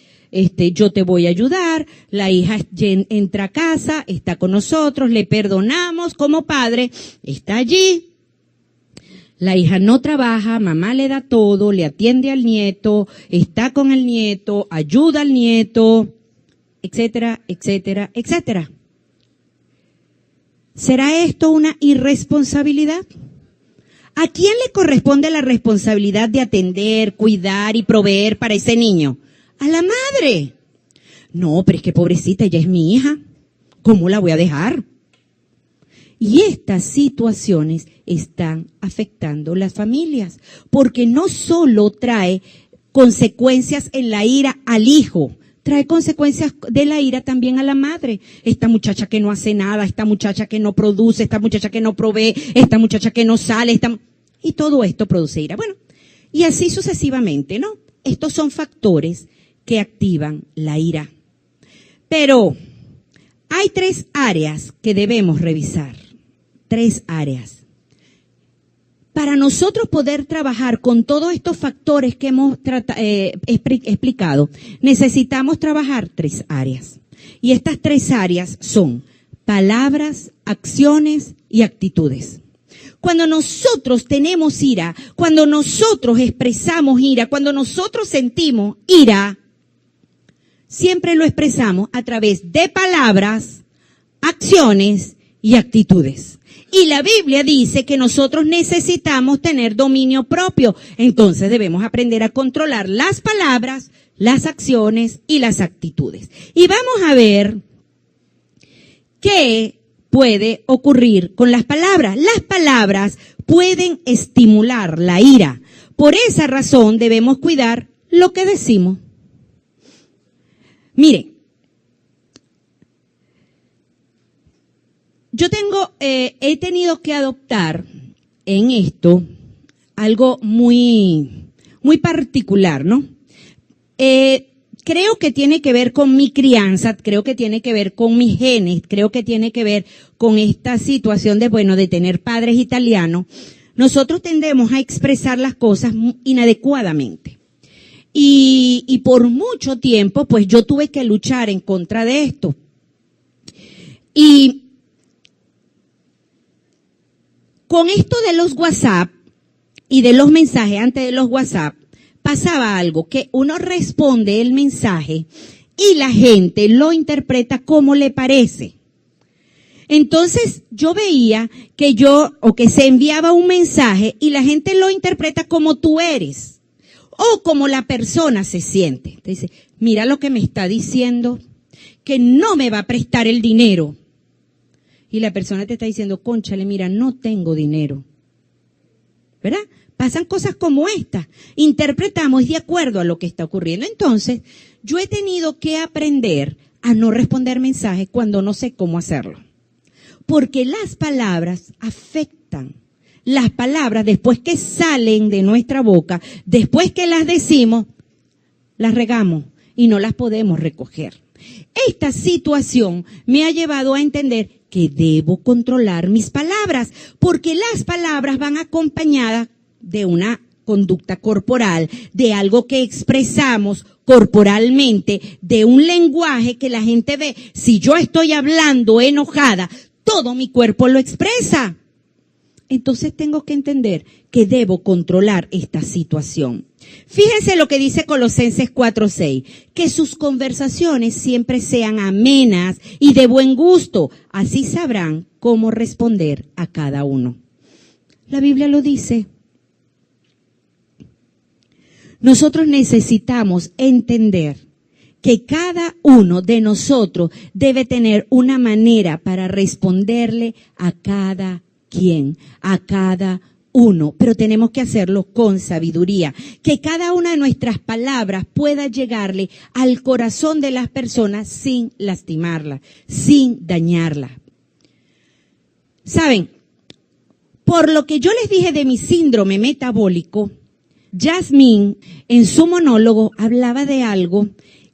Speaker 1: yo te voy a ayudar. La hija entra a casa, está con nosotros, le perdonamos como padre, está allí. La hija no trabaja, mamá le da todo, le atiende al nieto, está con el nieto, ayuda al nieto, etcétera, etcétera, etcétera. ¿Será esto una irresponsabilidad? ¿A quién le corresponde la responsabilidad de atender, cuidar y proveer para ese niño? A la madre. No, pero es que pobrecita, ella es mi hija. ¿Cómo la voy a dejar? Y estas situaciones están afectando las familias, porque no solo trae consecuencias en la ira al hijo, trae consecuencias de la ira también a la madre. Esta muchacha que no hace nada, esta muchacha que no produce, esta muchacha que no provee, esta muchacha que no sale, y todo esto produce ira. Bueno, y así sucesivamente, ¿no? Estos son factores que activan la ira. Pero hay 3 áreas que debemos revisar. 3 áreas. Para nosotros poder trabajar con todos estos factores que hemos explicado, necesitamos trabajar 3 áreas. Y estas 3 áreas son palabras, acciones y actitudes. Cuando nosotros tenemos ira, cuando nosotros expresamos ira, cuando nosotros sentimos ira, siempre lo expresamos a través de palabras, acciones y actitudes. Y la Biblia dice que nosotros necesitamos tener dominio propio. Entonces debemos aprender a controlar las palabras, las acciones y las actitudes. Y vamos a ver qué puede ocurrir con las palabras. Las palabras pueden estimular la ira. Por esa razón debemos cuidar lo que decimos. Mire, yo he tenido que adoptar en esto algo muy, muy particular, ¿no? Creo que tiene que ver con mi crianza, creo que tiene que ver con mis genes, creo que tiene que ver con esta situación de tener padres italianos. Nosotros tendemos a expresar las cosas inadecuadamente. Y por mucho tiempo, pues yo tuve que luchar en contra de esto. Y con esto de los WhatsApp y de los mensajes antes de los WhatsApp, pasaba algo, que uno responde el mensaje y la gente lo interpreta como le parece. Entonces yo veía que que se enviaba un mensaje y la gente lo interpreta como tú eres o como la persona se siente. Te dice, mira lo que me está diciendo, que no me va a prestar el dinero. Y la persona te está diciendo, cónchale, mira, no tengo dinero. ¿Verdad? Pasan cosas como esta. Interpretamos de acuerdo a lo que está ocurriendo. Entonces, yo he tenido que aprender a no responder mensajes cuando no sé cómo hacerlo. Porque las palabras afectan. Las palabras, después que salen de nuestra boca, después que las decimos, las regamos y no las podemos recoger. Esta situación me ha llevado a entender que debo controlar mis palabras, porque las palabras van acompañadas de una conducta corporal, de algo que expresamos corporalmente, de un lenguaje que la gente ve. Si yo estoy hablando enojada, todo mi cuerpo lo expresa. Entonces tengo que entender que debo controlar esta situación. Fíjense lo que dice Colosenses 4:6, que sus conversaciones siempre sean amenas y de buen gusto, así sabrán cómo responder a cada uno. La Biblia lo dice. Nosotros necesitamos entender que cada uno de nosotros debe tener una manera para responderle a cada quien, a cada uno, pero tenemos que hacerlo con sabiduría. Que cada una de nuestras palabras pueda llegarle al corazón de las personas sin lastimarlas, sin dañarlas. ¿Saben? Por lo que yo les dije de mi síndrome metabólico, Yasmín en su monólogo hablaba de algo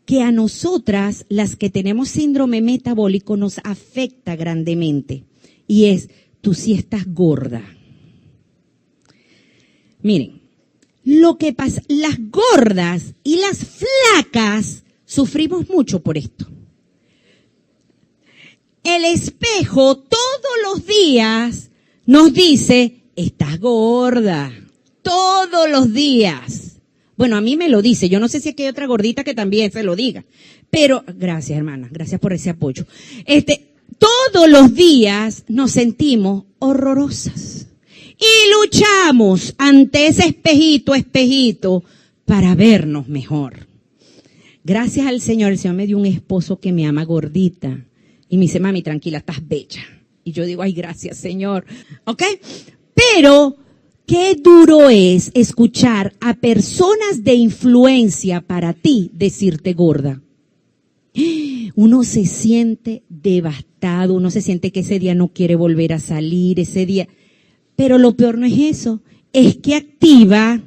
Speaker 1: que a nosotras, las que tenemos síndrome metabólico, nos afecta grandemente. Y es, tú sí estás gorda. Miren, lo que pasa, las gordas y las flacas sufrimos mucho por esto. El espejo todos los días nos dice, estás gorda, todos los días. Bueno, a mí me lo dice, yo no sé si es que hay otra gordita que también se lo diga, pero gracias hermana, gracias por ese apoyo. Todos los días nos sentimos horrorosas. Y luchamos ante ese espejito, para vernos mejor. Gracias al Señor, el Señor me dio un esposo que me ama gordita. Y me dice, mami, tranquila, estás bella. Y yo digo, ay, gracias, Señor. ¿Ok? Pero, qué duro es escuchar a personas de influencia para ti decirte gorda. Uno se siente devastado, uno se siente que ese día no quiere volver a salir, ese día... Pero lo peor no es eso, es que activa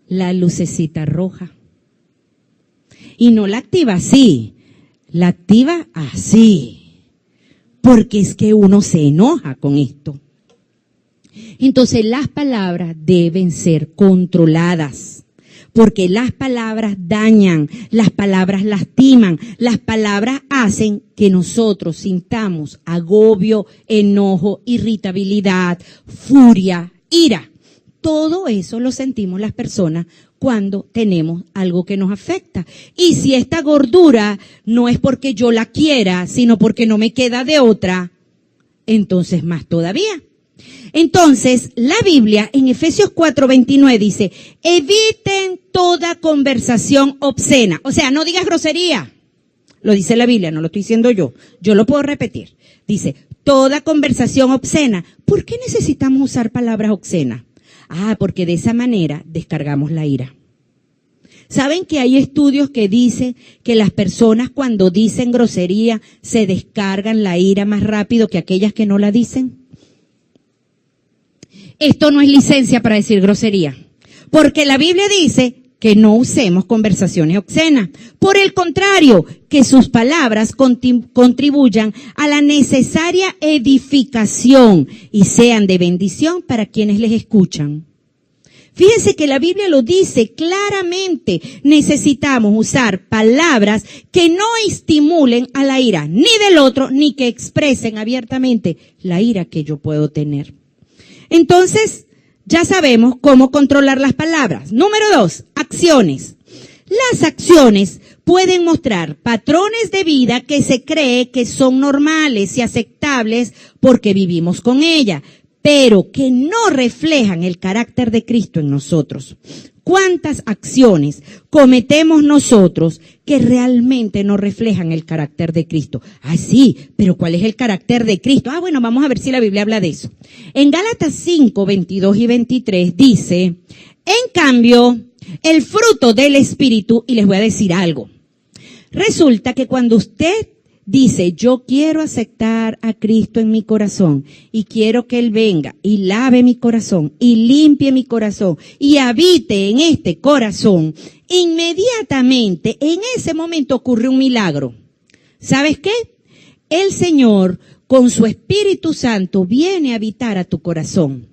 Speaker 1: la lucecita roja. Y no la activa así, la activa así. Porque es que uno se enoja con esto. Entonces las palabras deben ser controladas. Porque las palabras dañan, las palabras lastiman, las palabras hacen que nosotros sintamos agobio, enojo, irritabilidad, furia, ira. Todo eso lo sentimos las personas cuando tenemos algo que nos afecta. Y si esta gordura no es porque yo la quiera, sino porque no me queda de otra, entonces más todavía. Entonces, la Biblia en Efesios 4:29 dice, eviten toda conversación obscena. O sea, no digas grosería. Lo dice la Biblia, no lo estoy diciendo yo. Yo lo puedo repetir. Dice, toda conversación obscena. ¿Por qué necesitamos usar palabras obscenas? Porque de esa manera descargamos la ira. ¿Saben que hay estudios que dicen que las personas cuando dicen grosería se descargan la ira más rápido que aquellas que no la dicen? Esto no es licencia para decir grosería, porque la Biblia dice que no usemos conversaciones obscenas. Por el contrario, que sus palabras contribuyan a la necesaria edificación y sean de bendición para quienes les escuchan. Fíjense que la Biblia lo dice claramente, necesitamos usar palabras que no estimulen a la ira, ni del otro, ni que expresen abiertamente la ira que yo puedo tener. Entonces, ya sabemos cómo controlar las palabras. Número 2, acciones. Las acciones pueden mostrar patrones de vida que se cree que son normales y aceptables porque vivimos con ella, pero que no reflejan el carácter de Cristo en nosotros. ¿Cuántas acciones cometemos nosotros que realmente no reflejan el carácter de Cristo? Sí, pero ¿cuál es el carácter de Cristo? Bueno, vamos a ver si la Biblia habla de eso. En Gálatas 5, 22 y 23 dice, en cambio, el fruto del Espíritu, y les voy a decir algo. Resulta que cuando usted dice, yo quiero aceptar a Cristo en mi corazón y quiero que Él venga y lave mi corazón y limpie mi corazón y habite en este corazón, inmediatamente en ese momento ocurre un milagro. ¿Sabes qué? El Señor con su Espíritu Santo viene a habitar a tu corazón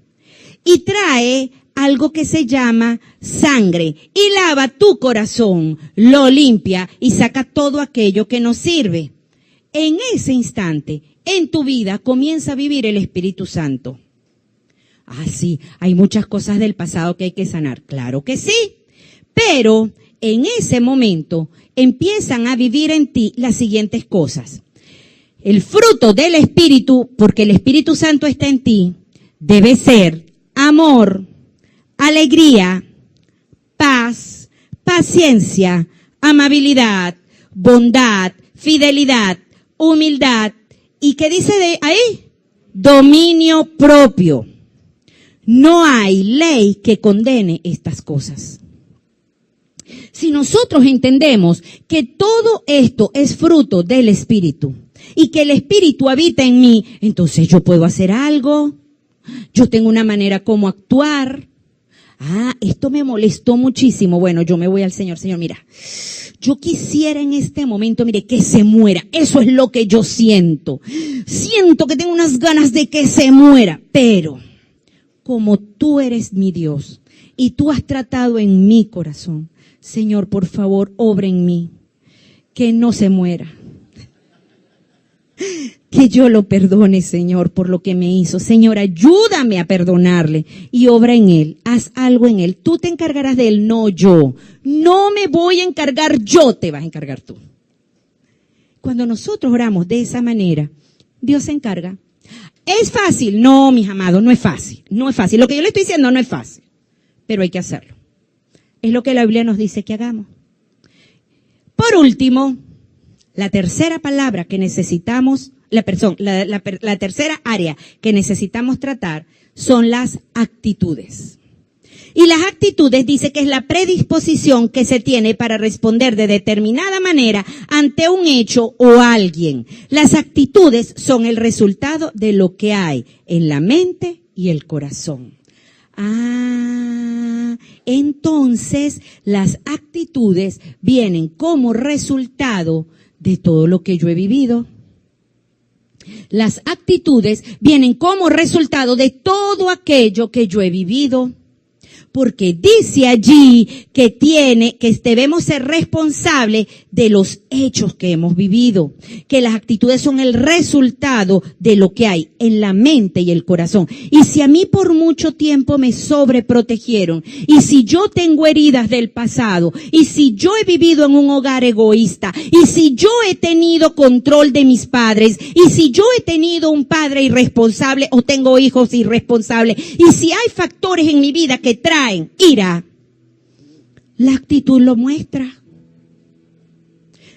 Speaker 1: y trae algo que se llama sangre y lava tu corazón, lo limpia y saca todo aquello que no sirve. En ese instante, en tu vida, comienza a vivir el Espíritu Santo. Sí, hay muchas cosas del pasado que hay que sanar. Claro que sí. Pero en ese momento empiezan a vivir en ti las siguientes cosas. El fruto del Espíritu, porque el Espíritu Santo está en ti, debe ser amor, alegría, paz, paciencia, amabilidad, bondad, fidelidad, humildad. ¿Y qué dice de ahí? dominio propio. No hay ley que condene estas cosas. Si nosotros entendemos que todo esto es fruto del Espíritu y que el Espíritu habita en mí, entonces yo puedo hacer algo, yo tengo una manera como actuar. Esto me molestó muchísimo. Bueno, yo me voy al Señor. Señor, mira, yo quisiera en este momento, mire, que se muera. Eso es lo que yo siento. Siento que tengo unas ganas de que se muera. Pero, como tú eres mi Dios y tú has tratado en mi corazón, Señor, por favor, obra en mí. Que no se muera. Que yo lo perdone, Señor, por lo que me hizo. Señor, ayúdame a perdonarle y obra en él. Haz algo en él. Tú te encargarás de él, no yo. No me voy a encargar yo, te vas a encargar tú. Cuando nosotros oramos de esa manera, Dios se encarga. ¿Es fácil? No, mis amados, no es fácil. No es fácil. Lo que yo le estoy diciendo no es fácil, pero hay que hacerlo. Es lo que la Biblia nos dice que hagamos. Por último, la tercera palabra que necesitamos, la tercera área que necesitamos tratar son las actitudes. Y las actitudes dice que es la predisposición que se tiene para responder de determinada manera ante un hecho o alguien. Las actitudes son el resultado de lo que hay en la mente y el corazón. Entonces las actitudes vienen como resultado de todo lo que yo he vivido. Las actitudes vienen como resultado de todo aquello que yo he vivido. Porque dice allí que debemos ser responsables de los hechos que hemos vivido, que las actitudes son el resultado de lo que hay en la mente y el corazón. Y si a mí por mucho tiempo me sobreprotegieron, y si yo tengo heridas del pasado, y si yo he vivido en un hogar egoísta, y si yo he tenido control de mis padres, y si yo he tenido un padre irresponsable o tengo hijos irresponsables, y si hay factores en mi vida que traen ira, la actitud lo muestra.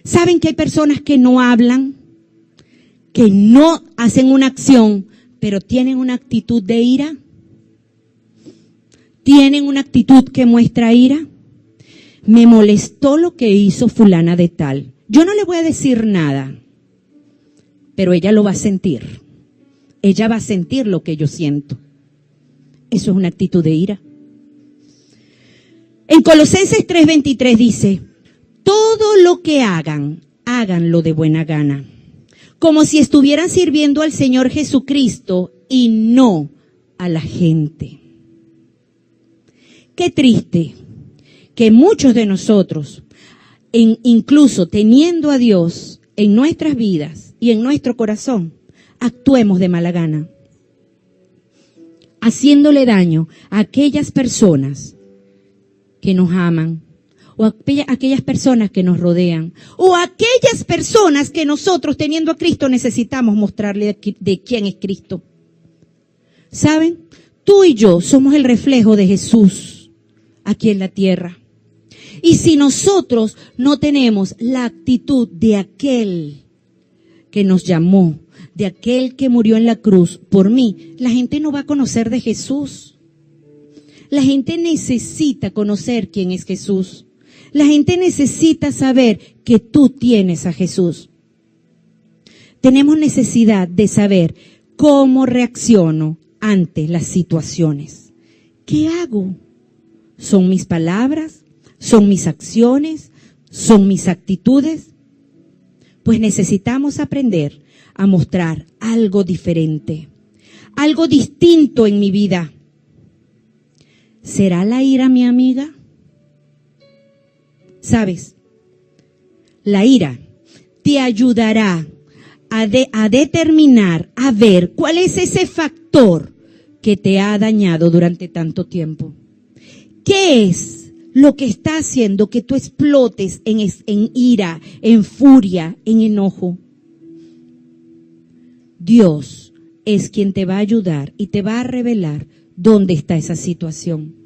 Speaker 1: ¿Saben que hay personas que no hablan, que no hacen una acción, pero tienen una actitud de ira? ¿Tienen una actitud que muestra ira? Me molestó lo que hizo fulana de tal. Yo no le voy a decir nada, pero ella lo va a sentir. Ella va a sentir lo que yo siento. Eso es una actitud de ira. En Colosenses 3:23 dice, todo lo que hagan, háganlo de buena gana, como si estuvieran sirviendo al Señor Jesucristo y no a la gente. Qué triste que muchos de nosotros, incluso teniendo a Dios en nuestras vidas y en nuestro corazón, actuemos de mala gana, haciéndole daño a aquellas personas que nos aman, o aquellas personas que nos rodean, o aquellas personas que nosotros, teniendo a Cristo, necesitamos mostrarle de quién es Cristo. ¿Saben? Tú y yo somos el reflejo de Jesús aquí en la tierra. Y si nosotros no tenemos la actitud de aquel que nos llamó, de aquel que murió en la cruz por mí, la gente no va a conocer de Jesús. La gente necesita conocer quién es Jesús. La gente necesita saber que tú tienes a Jesús. Tenemos necesidad de saber cómo reacciono ante las situaciones. ¿Qué hago? ¿Son mis palabras? ¿Son mis acciones? ¿Son mis actitudes? Pues necesitamos aprender a mostrar algo diferente, algo distinto en mi vida. ¿Será la ira mi amiga? ¿Sabes? La ira te ayudará a determinar, a ver cuál es ese factor que te ha dañado durante tanto tiempo. ¿Qué es lo que está haciendo que tú explotes en ira, en furia, en enojo? Dios es quien te va a ayudar y te va a revelar dónde está esa situación.